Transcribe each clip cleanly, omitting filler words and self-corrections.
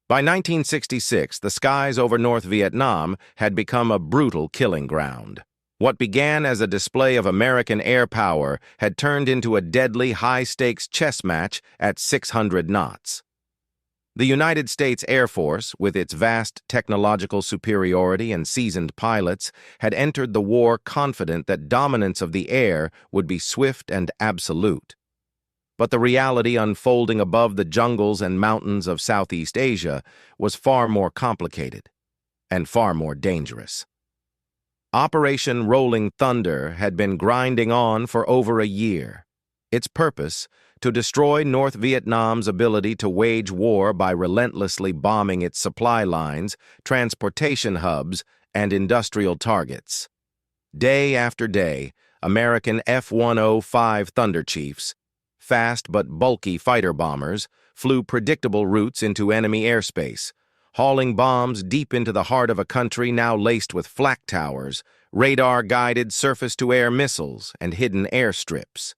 By 1966, the skies over North Vietnam had become a brutal killing ground. What began as a display of American air power had turned into a deadly high-stakes chess match at 600 knots. The United States Air Force, with its vast technological superiority and seasoned pilots, had entered the war confident that dominance of the air would be swift and absolute. But the reality unfolding above the jungles and mountains of Southeast Asia was far more complicated and far more dangerous. Operation Rolling Thunder had been grinding on for over a year. Its purpose, to destroy North Vietnam's ability to wage war by relentlessly bombing its supply lines, transportation hubs, and industrial targets. Day after day, American F-105 Thunderchiefs, fast but bulky fighter bombers, flew predictable routes into enemy airspace, hauling bombs deep into the heart of a country now laced with flak towers, radar-guided surface-to-air missiles, and hidden airstrips.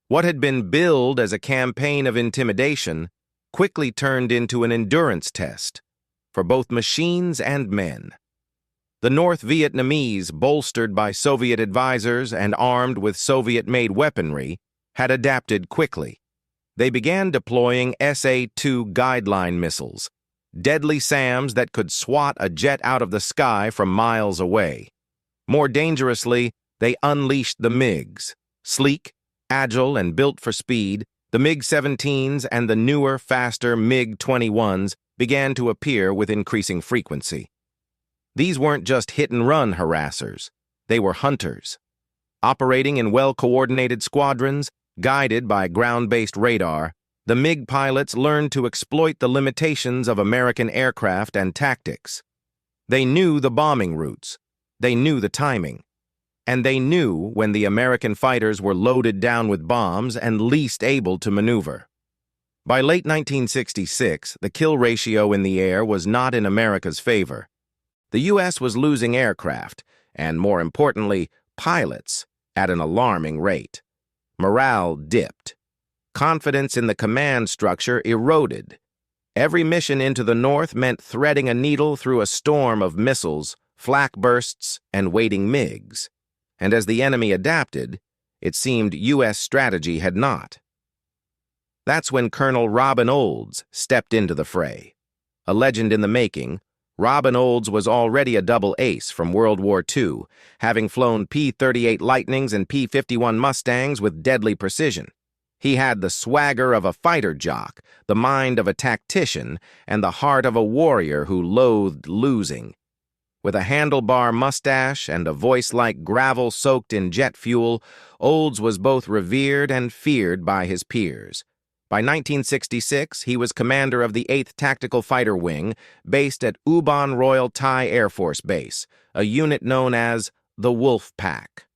What had been billed as a campaign of intimidation quickly turned into an endurance test for both machines and men. The North Vietnamese, bolstered by Soviet advisors and armed with Soviet-made weaponry, had adapted quickly. They began deploying SA-2 guideline missiles, deadly SAMs that could swat a jet out of the sky from miles away. More dangerously, they unleashed the MiGs. Sleek, agile, and built for speed, the MiG-17s and the newer, faster MiG-21s began to appear with increasing frequency. These weren't just hit-and-run harassers. They were hunters. Operating in well-coordinated squadrons, guided by ground-based radar, the MiG pilots learned to exploit the limitations of American aircraft and tactics. They knew the bombing routes. They knew the timing. And they knew when the American fighters were loaded down with bombs and least able to maneuver. By late 1966, the kill ratio in the air was not in America's favor. The U.S. was losing aircraft, and more importantly, pilots, at an alarming rate. Morale dipped. Confidence in the command structure eroded. Every mission into the north meant threading a needle through a storm of missiles, flak bursts, and waiting MiGs. And as the enemy adapted, it seemed U.S. strategy had not. That's when Colonel Robin Olds stepped into the fray. A legend in the making, Robin Olds was already a double ace from World War II, having flown P-38 Lightnings and P-51 Mustangs with deadly precision. He had the swagger of a fighter jock, the mind of a tactician, and the heart of a warrior who loathed losing. With a handlebar mustache and a voice like gravel soaked in jet fuel, Olds was both revered and feared by his peers. By 1966, he was commander of the 8th Tactical Fighter Wing, based at Ubon Royal Thai Air Force Base, a unit known as the Wolf Pack.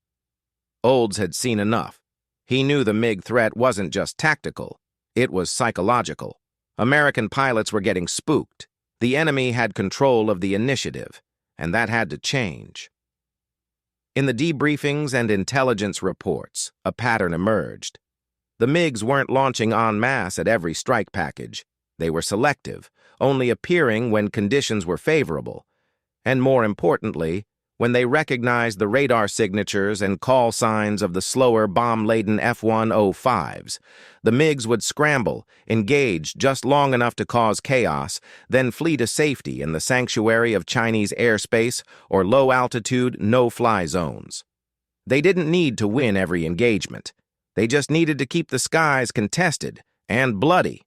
Olds had seen enough. He knew the MiG threat wasn't just tactical, it was psychological. American pilots were getting spooked. The enemy had control of the initiative, and that had to change. In the debriefings and intelligence reports, a pattern emerged. The MiGs weren't launching en masse at every strike package. They were selective, only appearing when conditions were favorable. And more importantly, when they recognized the radar signatures and call signs of the slower bomb-laden F-105s, the MiGs would scramble, engage just long enough to cause chaos, then flee to safety in the sanctuary of Chinese airspace or low-altitude, no-fly zones. They didn't need to win every engagement. They just needed to keep the skies contested and bloody.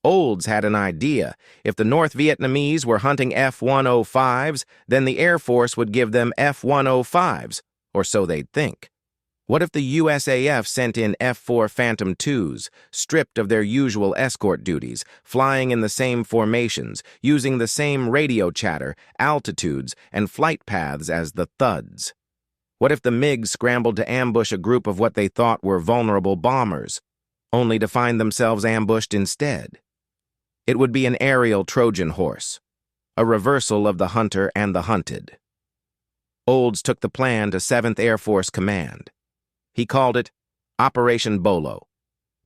Olds had an idea. If the North Vietnamese were hunting F-105s, then the Air Force would give them F-105s, or so they'd think. What if the USAF sent in F-4 Phantom IIs, stripped of their usual escort duties, flying in the same formations, using the same radio chatter, altitudes, and flight paths as the Thuds? What if the MiGs scrambled to ambush a group of what they thought were vulnerable bombers, only to find themselves ambushed instead? It would be an aerial Trojan horse, a reversal of the hunter and the hunted. Olds took the plan to 7th Air Force Command. He called it Operation Bolo.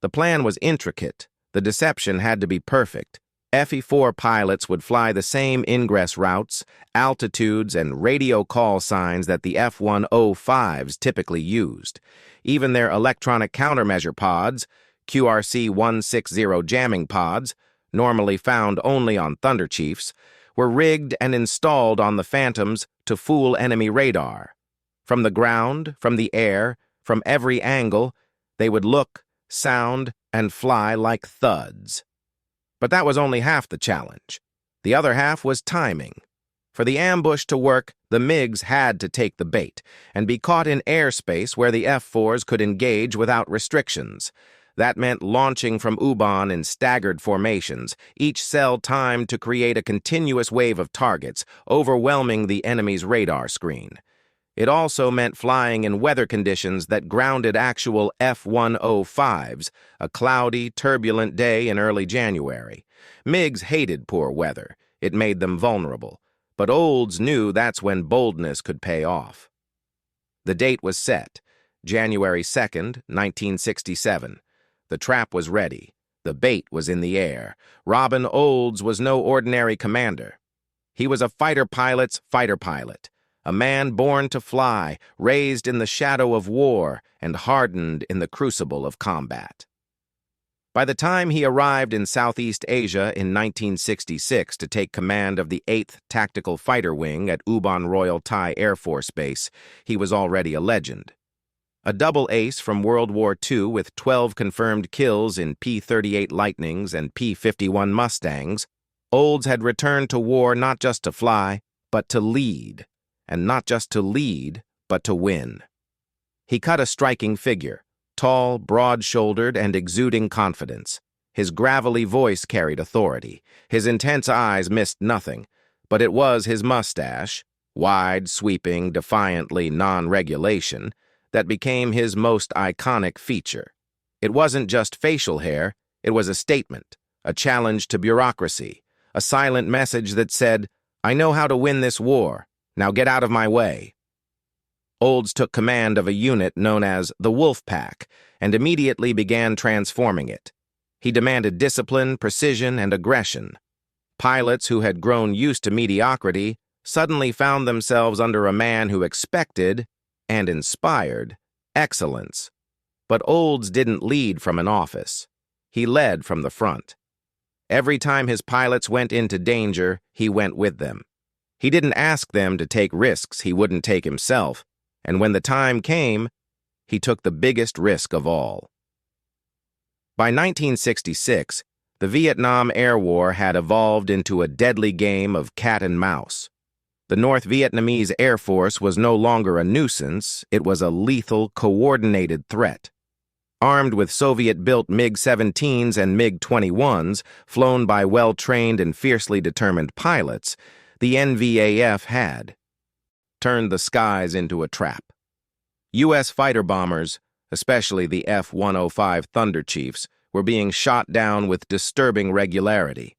The plan was intricate, the deception had to be perfect, FE-4 pilots would fly the same ingress routes, altitudes, and radio call signs that the F-105s typically used. Even their electronic countermeasure pods, QRC-160 jamming pods, normally found only on Thunderchiefs, were rigged and installed on the Phantoms to fool enemy radar. From the ground, from the air, from every angle, they would look, sound, and fly like thuds. But that was only half the challenge. The other half was timing. For the ambush to work, the MiGs had to take the bait and be caught in airspace where the F-4s could engage without restrictions. That meant launching from U-bahn in staggered formations, each cell timed to create a continuous wave of targets, overwhelming the enemy's radar screen. It also meant flying in weather conditions that grounded actual F-105s, a cloudy, turbulent day in early January. MiGs hated poor weather. It made them vulnerable. But Olds knew that's when boldness could pay off. The date was set, January 2nd, 1967. The trap was ready. The bait was in the air. Robin Olds was no ordinary commander. He was a fighter pilot's fighter pilot. A man born to fly, raised in the shadow of war, and hardened in the crucible of combat. By the time he arrived in Southeast Asia in 1966 to take command of the 8th Tactical Fighter Wing at Ubon Royal Thai Air Force Base, he was already a legend. A double ace from World War II with 12 confirmed kills in P-38 Lightnings and P-51 Mustangs, Olds had returned to war not just to fly, but to lead. And not just to lead, but to win. He cut a striking figure, tall, broad-shouldered, and exuding confidence. His gravelly voice carried authority. His intense eyes missed nothing, but it was his mustache, wide, sweeping, defiantly non-regulation, that became his most iconic feature. It wasn't just facial hair, it was a statement, a challenge to bureaucracy, a silent message that said, "I know how to win this war. Now get out of my way." Olds took command of a unit known as the Wolf Pack and immediately began transforming it. He demanded discipline, precision, and aggression. Pilots who had grown used to mediocrity suddenly found themselves under a man who expected, and inspired, excellence. But Olds didn't lead from an office. He led from the front. Every time his pilots went into danger, he went with them. He didn't ask them to take risks he wouldn't take himself, and when the time came, he took the biggest risk of all. By 1966, the Vietnam Air War had evolved into a deadly game of cat and mouse. The North Vietnamese Air Force was no longer a nuisance, it was a lethal, coordinated threat. Armed with Soviet-built MiG-17s and MiG-21s, flown by well-trained and fiercely determined pilots, the NVAF had turned the skies into a trap. U.S. fighter bombers, especially the F-105 Thunderchiefs, were being shot down with disturbing regularity.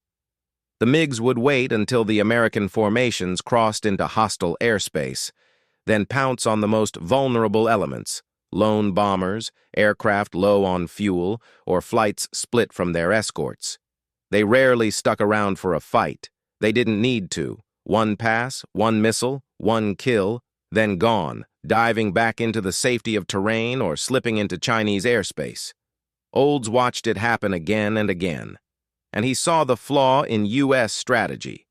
The MiGs would wait until the American formations crossed into hostile airspace, then pounce on the most vulnerable elements, lone bombers, aircraft low on fuel, or flights split from their escorts. They rarely stuck around for a fight. They didn't need to. One pass, one missile, one kill, then gone, diving back into the safety of terrain or slipping into Chinese airspace. Olds watched it happen again and again, and he saw the flaw in U.S. strategy.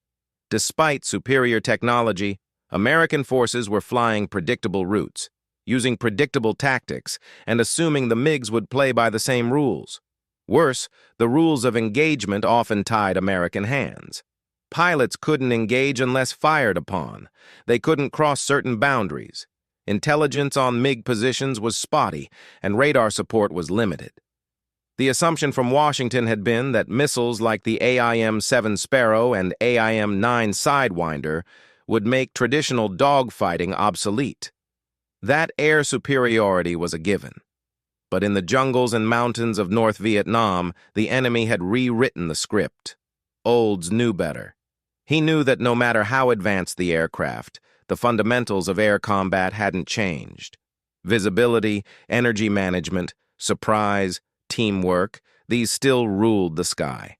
Despite superior technology, American forces were flying predictable routes, using predictable tactics, and assuming the MiGs would play by the same rules. Worse, the rules of engagement often tied American hands. Pilots couldn't engage unless fired upon. They couldn't cross certain boundaries. Intelligence on MiG positions was spotty, and radar support was limited. The assumption from Washington had been that missiles like the AIM-7 Sparrow and AIM-9 Sidewinder would make traditional dogfighting obsolete. That air superiority was a given. But in the jungles and mountains of North Vietnam, the enemy had rewritten the script. Olds knew better. He knew that no matter how advanced the aircraft, the fundamentals of air combat hadn't changed. Visibility, energy management, surprise, teamwork, these still ruled the sky.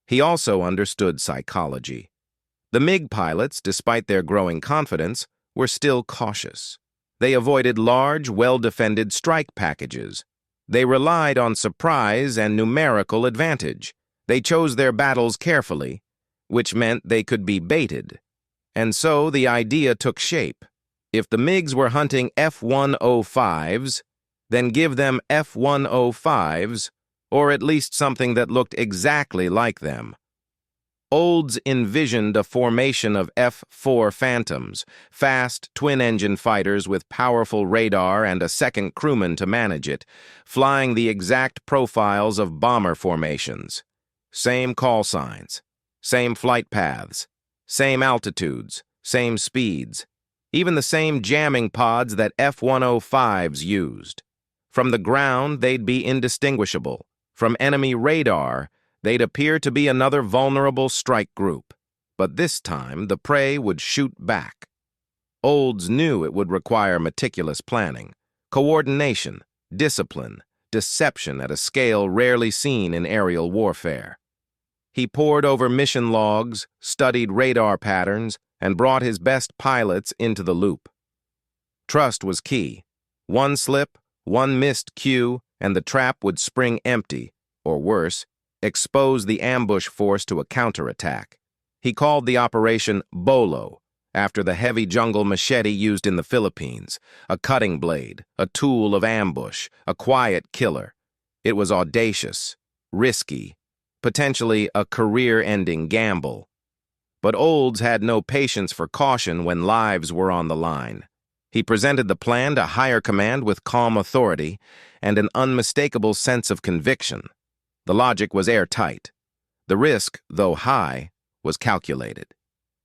He also understood psychology. The MiG pilots, despite their growing confidence, were still cautious. They avoided large, well-defended strike packages. They relied on surprise and numerical advantage. They chose their battles carefully, which meant they could be baited. And so the idea took shape. If the MiGs were hunting F-105s, then give them F-105s, or at least something that looked exactly like them. Olds envisioned a formation of F-4 Phantoms, fast, twin-engine fighters with powerful radar and a second crewman to manage it, flying the exact profiles of bomber formations. Same call signs, same flight paths, same altitudes, same speeds, even the same jamming pods that F-105s used. From the ground, they'd be indistinguishable. From enemy radar, they'd appear to be another vulnerable strike group. But this time, the prey would shoot back. Olds knew it would require meticulous planning, coordination, discipline, deception at a scale rarely seen in aerial warfare. He pored over mission logs, studied radar patterns, and brought his best pilots into the loop. Trust was key. One slip, one missed cue, and the trap would spring empty, or worse, expose the ambush force to a counterattack. He called the operation Bolo, after the heavy jungle machete used in the Philippines, a cutting blade, a tool of ambush, a quiet killer. It was audacious, risky, potentially a career-ending gamble. But Olds had no patience for caution when lives were on the line. He presented the plan to higher command with calm authority and an unmistakable sense of conviction. The logic was airtight. The risk, though high, was calculated.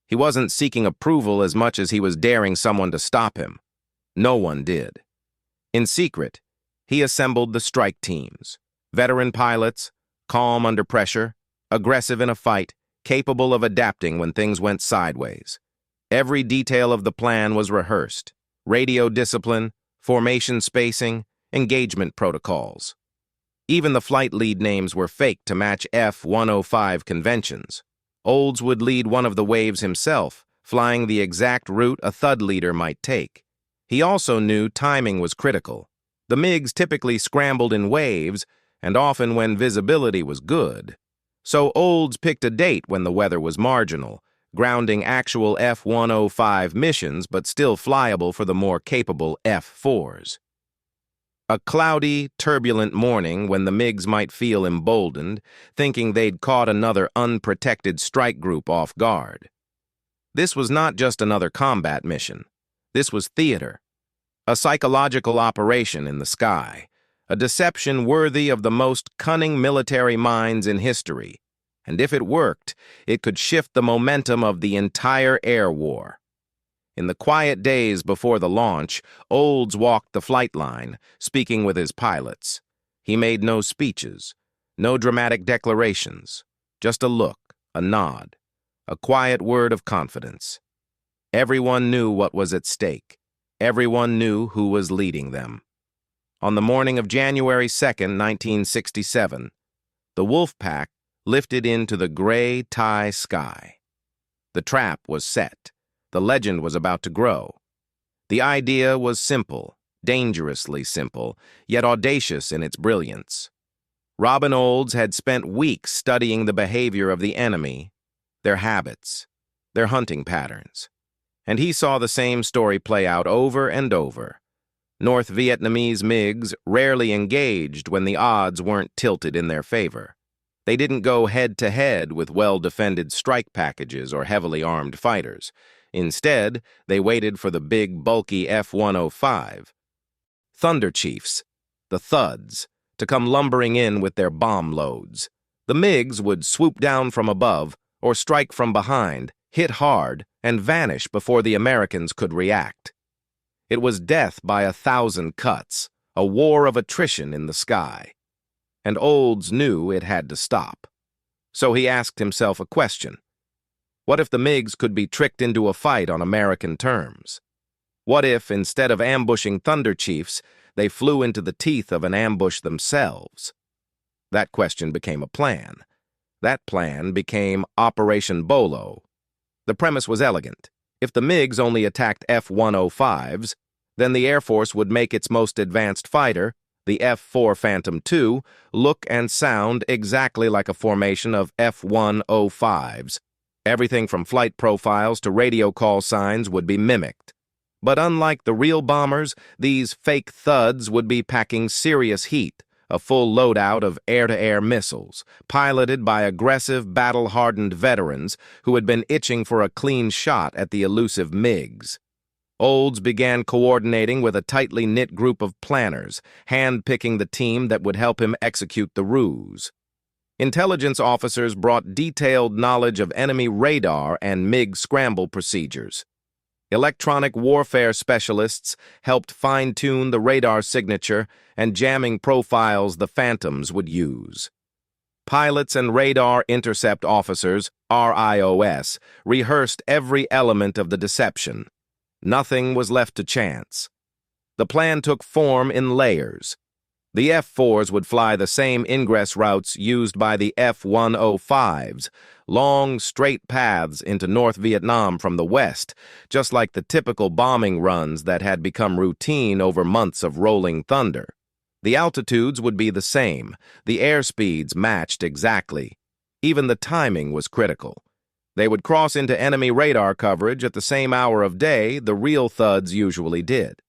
He wasn't seeking approval as much as he was daring someone to stop him. No one did. In secret, he assembled the strike teams, veteran pilots, calm under pressure, aggressive in a fight, capable of adapting when things went sideways. Every detail of the plan was rehearsed: radio discipline, formation spacing, engagement protocols. Even the flight lead names were faked to match F-105 conventions. Olds would lead one of the waves himself, flying the exact route a Thud leader might take. He also knew timing was critical. The MiGs typically scrambled in waves, and often when visibility was good. So Olds picked a date when the weather was marginal, grounding actual F-105 missions but still flyable for the more capable F-4s. A cloudy, turbulent morning when the MiGs might feel emboldened, thinking they'd caught another unprotected strike group off guard. This was not just another combat mission. This was theater, a psychological operation in the sky, a deception worthy of the most cunning military minds in history. And if it worked, it could shift the momentum of the entire air war. In the quiet days before the launch, Olds walked the flight line, speaking with his pilots. He made no speeches, no dramatic declarations, just a look, a nod, a quiet word of confidence. Everyone knew what was at stake. Everyone knew who was leading them. On the morning of January 2nd, 1967, the wolf pack lifted into the gray Thai sky. The trap was set. The legend was about to grow. The idea was simple, dangerously simple, yet audacious in its brilliance. Robin Olds had spent weeks studying the behavior of the enemy, their habits, their hunting patterns. And he saw the same story play out over and over. North Vietnamese MiGs rarely engaged when the odds weren't tilted in their favor. They didn't go head-to-head with well-defended strike packages or heavily armed fighters. Instead, they waited for the big, bulky F-105 Thunderchiefs, the Thuds, to come lumbering in with their bomb loads. The MiGs would swoop down from above or strike from behind, hit hard, and vanish before the Americans could react. It was death by 1,000 cuts, a war of attrition in the sky. And Olds knew it had to stop. So he asked himself a question. What if the MiGs could be tricked into a fight on American terms? What if, instead of ambushing Thunderchiefs, they flew into the teeth of an ambush themselves? That question became a plan. That plan became Operation Bolo. The premise was elegant. If the MiGs only attacked F-105s, then the Air Force would make its most advanced fighter, the F-4 Phantom II, look and sound exactly like a formation of F-105s. Everything from flight profiles to radio call signs would be mimicked. But unlike the real bombers, these fake thuds would be packing serious heat, a full loadout of air-to-air missiles, piloted by aggressive, battle-hardened veterans who had been itching for a clean shot at the elusive MiGs. Olds began coordinating with a tightly knit group of planners, hand-picking the team that would help him execute the ruse. Intelligence officers brought detailed knowledge of enemy radar and MiG scramble procedures. Electronic warfare specialists helped fine-tune the radar signature and jamming profiles the Phantoms would use. Pilots and radar intercept officers, RIOS, rehearsed every element of the deception. Nothing was left to chance. The plan took form in layers. The F-4s would fly the same ingress routes used by the F-105s, long, straight paths into North Vietnam from the west, just like the typical bombing runs that had become routine over months of rolling thunder. The altitudes would be the same, the airspeeds matched exactly. Even the timing was critical. They would cross into enemy radar coverage at the same hour of day the real thuds usually did.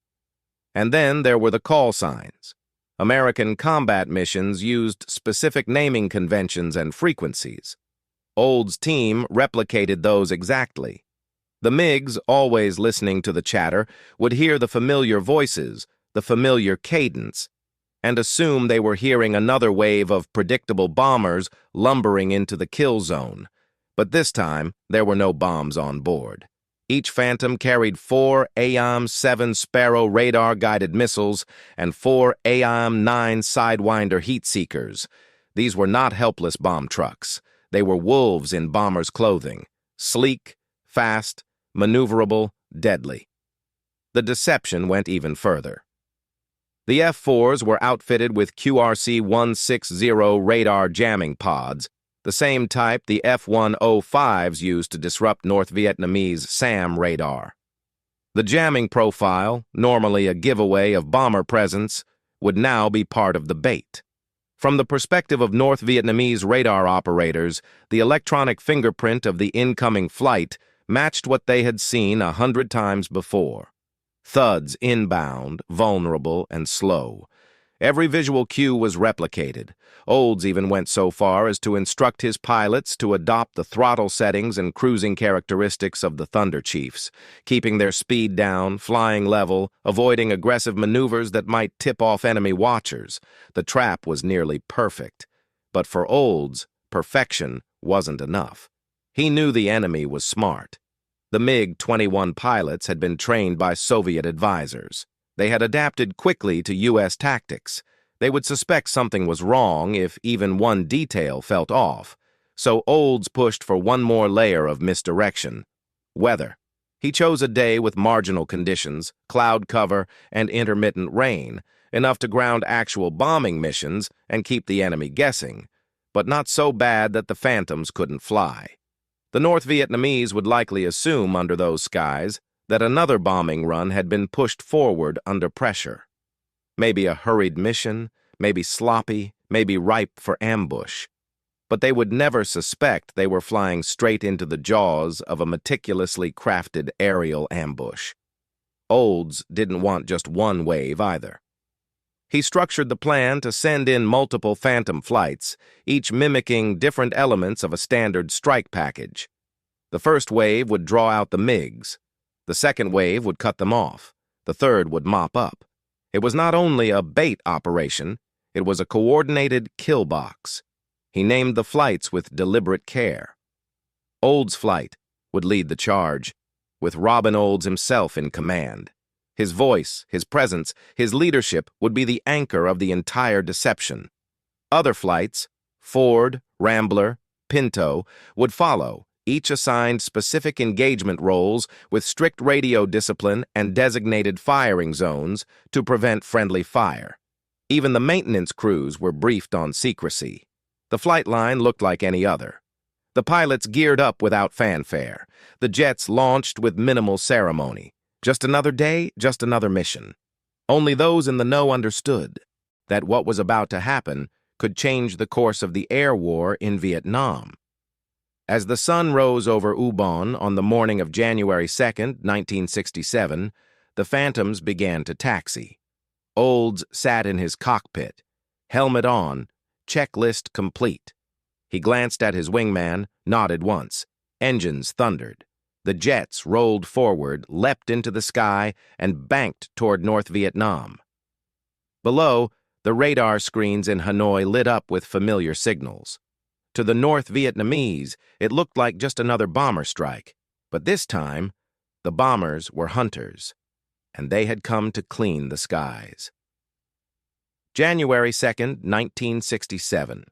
And then there were the call signs. American combat missions used specific naming conventions and frequencies. Old's team replicated those exactly. The MiGs, always listening to the chatter, would hear the familiar voices, the familiar cadence, and assume they were hearing another wave of predictable bombers lumbering into the kill zone. But this time, there were no bombs on board. Each Phantom carried 4 AIM-7 Sparrow radar-guided missiles and 4 AIM-9 Sidewinder heat-seekers. These were not helpless bomb trucks. They were wolves in bombers' clothing, sleek, fast, maneuverable, deadly. The deception went even further. The F-4s were outfitted with QRC-160 radar jamming pods, the same type the F-105s used to disrupt North Vietnamese SAM radar. The jamming profile, normally a giveaway of bomber presence, would now be part of the bait. From the perspective of North Vietnamese radar operators, the electronic fingerprint of the incoming flight matched what they had seen 100 times before. Thuds inbound, vulnerable, and slow. Every visual cue was replicated. Olds even went so far as to instruct his pilots to adopt the throttle settings and cruising characteristics of the Thunderchiefs, keeping their speed down, flying level, avoiding aggressive maneuvers that might tip off enemy watchers. The trap was nearly perfect. But for Olds, perfection wasn't enough. He knew the enemy was smart. The MiG-21 pilots had been trained by Soviet advisors. They had adapted quickly to U.S. tactics. They would suspect something was wrong if even one detail felt off. So Olds pushed for one more layer of misdirection. Weather. He chose a day with marginal conditions, cloud cover, and intermittent rain, enough to ground actual bombing missions and keep the enemy guessing, but not so bad that the Phantoms couldn't fly. The North Vietnamese would likely assume under those skies that another bombing run had been pushed forward under pressure. Maybe a hurried mission, maybe sloppy, maybe ripe for ambush. But they would never suspect they were flying straight into the jaws of a meticulously crafted aerial ambush. Olds didn't want just one wave either. He structured the plan to send in multiple Phantom flights, each mimicking different elements of a standard strike package. The first wave would draw out the MiGs. The second wave would cut them off. The third would mop up. It was not only a bait operation, it was a coordinated kill box. He named the flights with deliberate care. Olds' flight would lead the charge, with Robin Olds himself in command. His voice, his presence, his leadership would be the anchor of the entire deception. Other flights, Ford, Rambler, Pinto, would follow, each assigned specific engagement roles with strict radio discipline and designated firing zones to prevent friendly fire. Even the maintenance crews were briefed on secrecy. The flight line looked like any other. The pilots geared up without fanfare. The jets launched with minimal ceremony. Just another day, just another mission. Only those in the know understood that what was about to happen could change the course of the air war in Vietnam. As the sun rose over Ubon on the morning of January 2nd, 1967, the Phantoms began to taxi. Olds sat in his cockpit, helmet on, checklist complete. He glanced at his wingman, nodded once. Engines thundered. The jets rolled forward, leapt into the sky, and banked toward North Vietnam. Below, the radar screens in Hanoi lit up with familiar signals. To the North Vietnamese, it looked like just another bomber strike. But this time, the bombers were hunters, and they had come to clean the skies. January 2nd, 1967.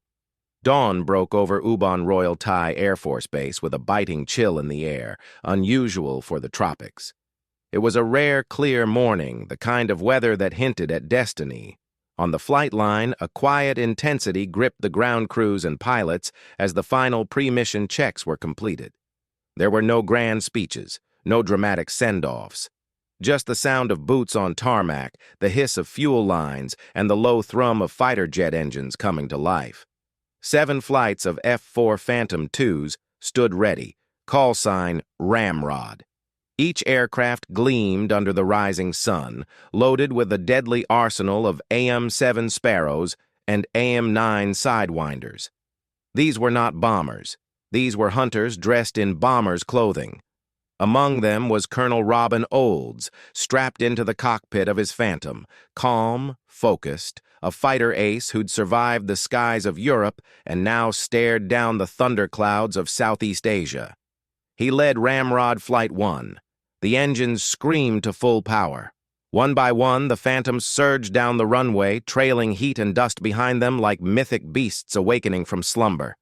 Dawn broke over Ubon Royal Thai Air Force Base with a biting chill in the air, unusual for the tropics. It was a rare, clear morning, the kind of weather that hinted at destiny. On the flight line, a quiet intensity gripped the ground crews and pilots as the final pre-mission checks were completed. There were no grand speeches, no dramatic send-offs. Just the sound of boots on tarmac, the hiss of fuel lines, and the low thrum of fighter jet engines coming to life. 7 flights of F-4 Phantom IIs stood ready, call sign Ramrod. Each aircraft gleamed under the rising sun, loaded with a deadly arsenal of AM-7 Sparrows and AM-9 Sidewinders. These were not bombers. These were hunters dressed in bombers' clothing. Among them was Colonel Robin Olds, strapped into the cockpit of his Phantom, calm, focused, a fighter ace who'd survived the skies of Europe and now stared down the thunderclouds of Southeast Asia. He led Ramrod Flight 1. The engines screamed to full power. One by one, the Phantoms surged down the runway, trailing heat and dust behind them like mythic beasts awakening from slumber.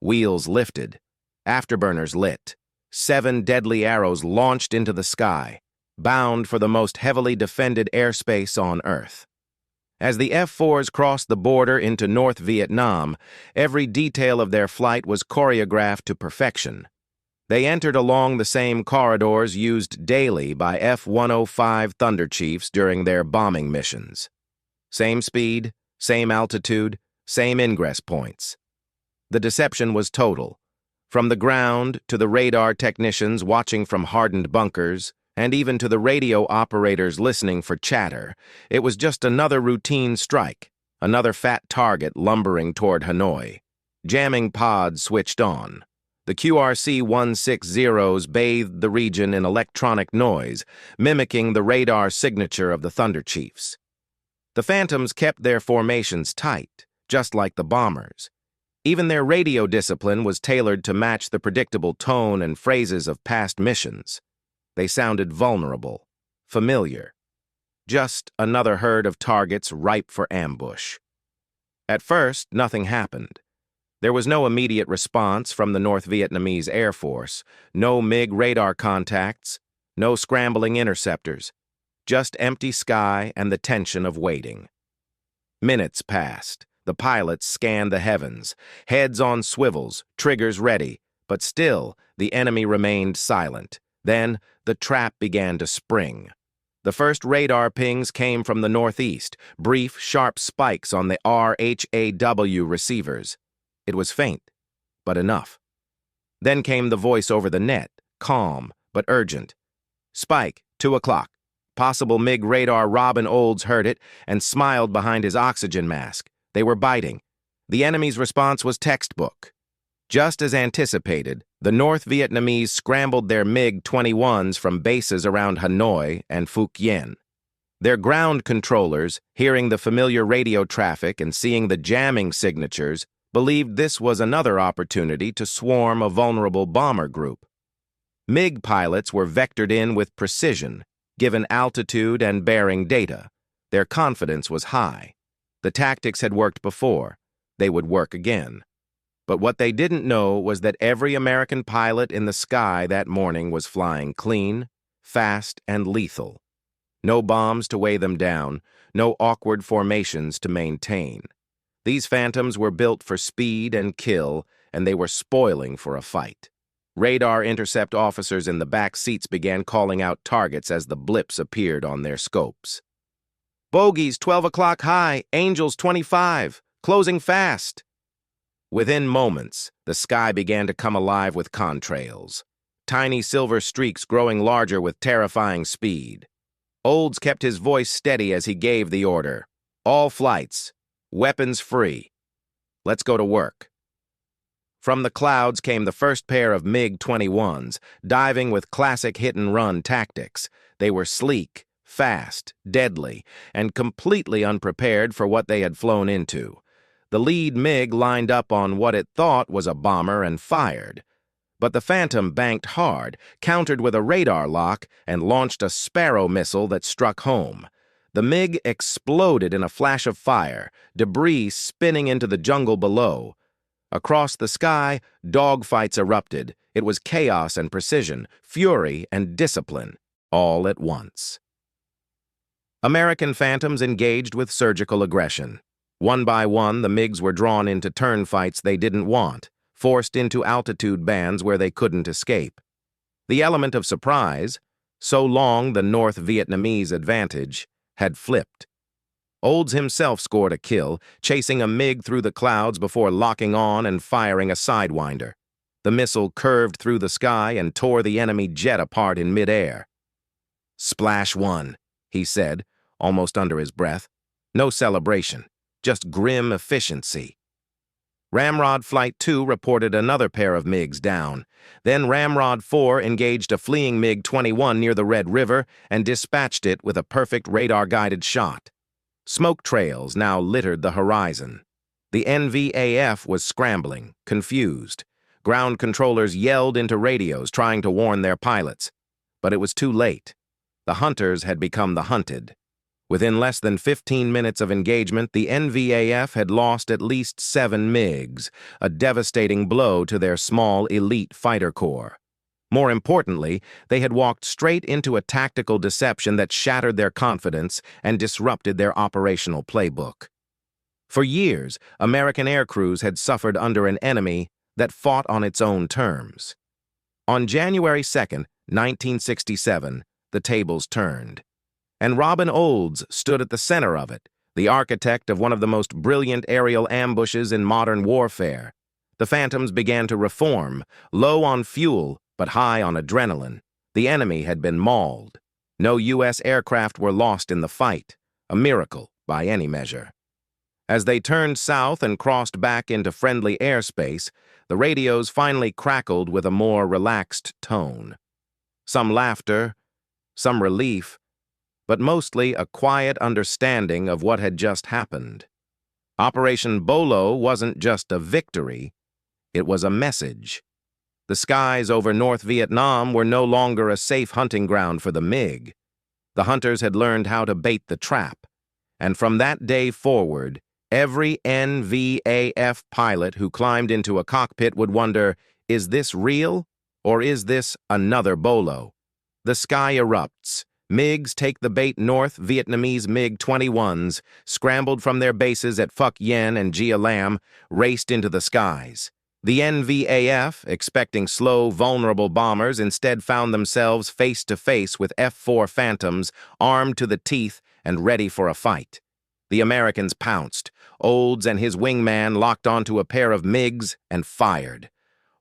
Wheels lifted. Afterburners lit. 7 deadly arrows launched into the sky, bound for the most heavily defended airspace on Earth. As the F-4s crossed the border into North Vietnam, every detail of their flight was choreographed to perfection. They entered along the same corridors used daily by F-105 Thunderchiefs during their bombing missions. Same speed, same altitude, same ingress points. The deception was total. From the ground to the radar technicians watching from hardened bunkers, and even to the radio operators listening for chatter, it was just another routine strike, another fat target lumbering toward Hanoi. Jamming pods switched on. The QRC-160s bathed the region in electronic noise, mimicking the radar signature of the Thunderchiefs. The Phantoms kept their formations tight, just like the bombers. Even their radio discipline was tailored to match the predictable tone and phrases of past missions. They sounded vulnerable, familiar. Just another herd of targets ripe for ambush. At first, nothing happened. There was no immediate response from the North Vietnamese Air Force, no MiG radar contacts, no scrambling interceptors, just empty sky and the tension of waiting. Minutes passed. The pilots scanned the heavens, heads on swivels, triggers ready, but still the enemy remained silent. Then the trap began to spring. The first radar pings came from the northeast, brief, sharp spikes on the RHAW receivers. It was faint, but enough. Then came the voice over the net, calm but urgent. Spike, 2 o'clock. Possible MiG radar. Robin Olds heard it and smiled behind his oxygen mask. They were biting. The enemy's response was textbook. Just as anticipated, the North Vietnamese scrambled their MiG-21s from bases around Hanoi and Phuc Yen. Their ground controllers, hearing the familiar radio traffic and seeing the jamming signatures, believed this was another opportunity to swarm a vulnerable bomber group. MiG pilots were vectored in with precision, given altitude and bearing data. Their confidence was high. The tactics had worked before. They would work again. But what they didn't know was that every American pilot in the sky that morning was flying clean, fast, and lethal. No bombs to weigh them down, no awkward formations to maintain. These Phantoms were built for speed and kill, and they were spoiling for a fight. Radar intercept officers in the back seats began calling out targets as the blips appeared on their scopes. "Bogies 12 o'clock high, Angels 25, closing fast." Within moments, the sky began to come alive with contrails, tiny silver streaks growing larger with terrifying speed. Olds kept his voice steady as he gave the order. "All flights, weapons free. Let's go to work." From the clouds came the first pair of MiG-21s, diving with classic hit-and-run tactics. They were sleek, fast, deadly, and completely unprepared for what they had flown into. The lead MiG lined up on what it thought was a bomber and fired. But the Phantom banked hard, countered with a radar lock, and launched a Sparrow missile that struck home. The MiG exploded in a flash of fire, debris spinning into the jungle below. Across the sky, dogfights erupted. It was chaos and precision, fury and discipline, all at once. American Phantoms engaged with surgical aggression. One by one, the MiGs were drawn into turn fights they didn't want, forced into altitude bands where they couldn't escape. The element of surprise, so long the North Vietnamese advantage, had flipped. Olds himself scored a kill, chasing a MiG through the clouds before locking on and firing a Sidewinder. The missile curved through the sky and tore the enemy jet apart in midair. "Splash one," he said, almost under his breath. No celebration, just grim efficiency. Ramrod Flight 2 reported another pair of MiGs down. Then Ramrod 4 engaged a fleeing MiG-21 near the Red River and dispatched it with a perfect radar-guided shot. Smoke trails now littered the horizon. The NVAF was scrambling, confused. Ground controllers yelled into radios trying to warn their pilots. But it was too late. The hunters had become the hunted. Within less than 15 minutes of engagement, the NVAF had lost at least 7 MiGs, a devastating blow to their small elite fighter corps. More importantly, they had walked straight into a tactical deception that shattered their confidence and disrupted their operational playbook. For years, American air crews had suffered under an enemy that fought on its own terms. On January 2, 1967, the tables turned. And Robin Olds stood at the center of it, the architect of one of the most brilliant aerial ambushes in modern warfare. The Phantoms began to reform, low on fuel, but high on adrenaline. The enemy had been mauled. No U.S. aircraft were lost in the fight, a miracle by any measure. As they turned south and crossed back into friendly airspace, the radios finally crackled with a more relaxed tone. Some laughter, some relief, but mostly a quiet understanding of what had just happened. Operation Bolo wasn't just a victory, it was a message. The skies over North Vietnam were no longer a safe hunting ground for the MiG. The hunters had learned how to bait the trap, and from that day forward, every NVAF pilot who climbed into a cockpit would wonder, is this real, or is this another Bolo? The sky erupts. MiGs take the bait north. Vietnamese MiG-21s, scrambled from their bases at Phuc Yen and Gia Lam, raced into the skies. The NVAF, expecting slow, vulnerable bombers, instead found themselves face-to-face with F-4 Phantoms, armed to the teeth and ready for a fight. The Americans pounced. Olds and his wingman locked onto a pair of MiGs and fired.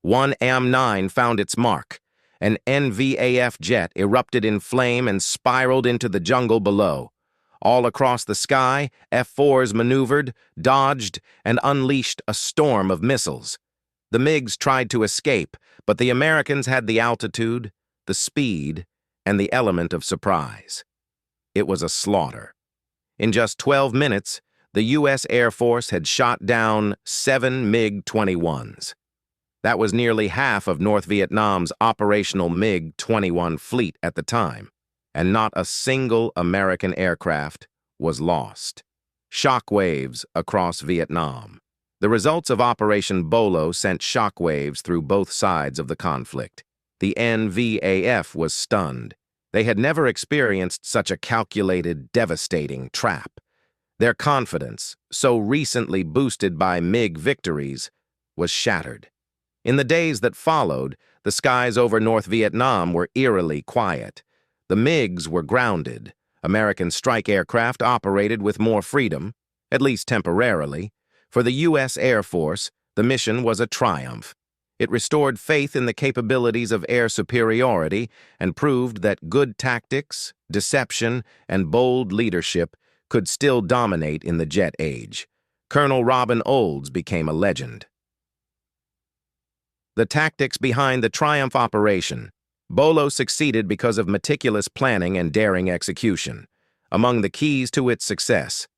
One M9 found its mark. An NVAF jet erupted in flame and spiraled into the jungle below. All across the sky, F-4s maneuvered, dodged, and unleashed a storm of missiles. The MiGs tried to escape, but the Americans had the altitude, the speed, and the element of surprise. It was a slaughter. In just 12 minutes, the U.S. Air Force had shot down 7 MiG-21s. That was nearly half of North Vietnam's operational MiG-21 fleet at the time, and not a single American aircraft was lost. Shockwaves across Vietnam. The results of Operation Bolo sent shockwaves through both sides of the conflict. The NVAF was stunned. They had never experienced such a calculated, devastating trap. Their confidence, so recently boosted by MiG victories, was shattered. In the days that followed, the skies over North Vietnam were eerily quiet. The MiGs were grounded. American strike aircraft operated with more freedom, at least temporarily. For the U.S. Air Force, the mission was a triumph. It restored faith in the capabilities of air superiority and proved that good tactics, deception, and bold leadership could still dominate in the jet age. Colonel Robin Olds became a legend. The tactics behind the Triumph operation. Bolo succeeded because of meticulous planning and daring execution. Among the keys to its success: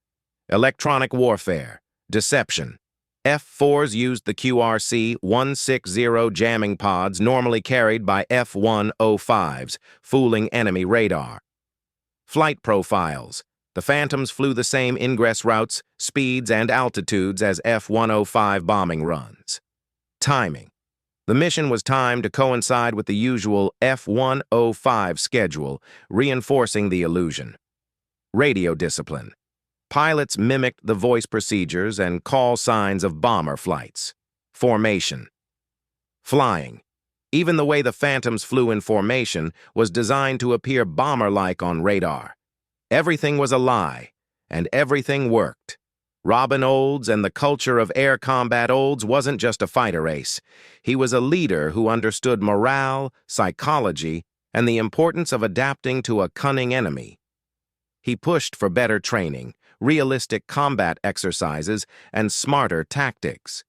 electronic warfare, deception. F-4s used the QRC-160 jamming pods normally carried by F-105s, fooling enemy radar. Flight profiles. The Phantoms flew the same ingress routes, speeds, and altitudes as F-105 bombing runs. Timing. The mission was timed to coincide with the usual F-105 schedule, reinforcing the illusion. Radio discipline. Pilots mimicked the voice procedures and call signs of bomber flights. Formation. Flying. Even the way the Phantoms flew in formation was designed to appear bomber-like on radar. Everything was a lie, and everything worked. Robin Olds and the culture of air combat. Olds wasn't just a fighter ace. He was a leader who understood morale, psychology, and the importance of adapting to a cunning enemy. He pushed for better training, realistic combat exercises, and smarter tactics.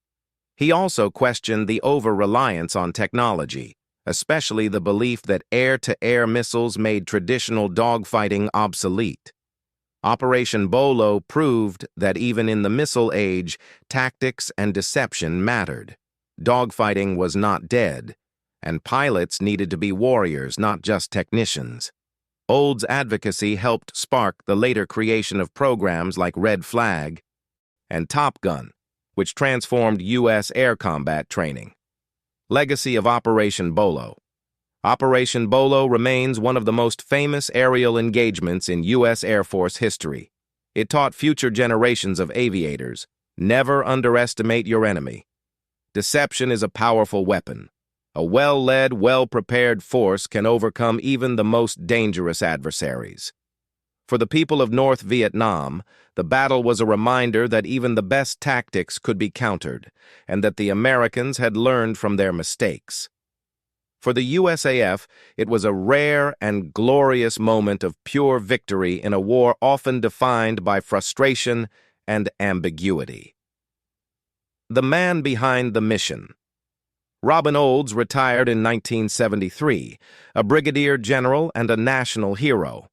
He also questioned the over-reliance on technology, especially the belief that air-to-air missiles made traditional dogfighting obsolete. Operation Bolo proved that even in the missile age, tactics and deception mattered. Dogfighting was not dead, and pilots needed to be warriors, not just technicians. Olds' advocacy helped spark the later creation of programs like Red Flag and Top Gun, which transformed U.S. air combat training. Legacy of Operation Bolo. Operation Bolo remains one of the most famous aerial engagements in U.S. Air Force history. It taught future generations of aviators, never underestimate your enemy. Deception is a powerful weapon. A well-led, well-prepared force can overcome even the most dangerous adversaries. For the people of North Vietnam, the battle was a reminder that even the best tactics could be countered, and that the Americans had learned from their mistakes. For the USAF, it was a rare and glorious moment of pure victory in a war often defined by frustration and ambiguity. The man behind the mission. Robin Olds retired in 1973, a brigadier general and a national hero.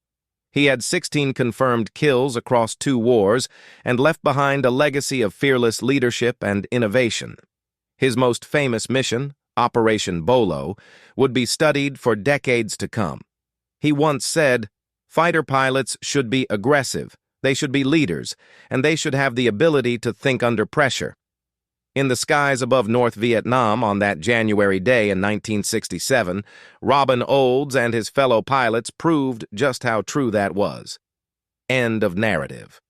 He had 16 confirmed kills across 2 wars and left behind a legacy of fearless leadership and innovation. His most famous mission, Operation Bolo, would be studied for decades to come. He once said, "Fighter pilots should be aggressive, they should be leaders, and they should have the ability to think under pressure." In the skies above North Vietnam on that January day in 1967, Robin Olds and his fellow pilots proved just how true that was. End of narrative.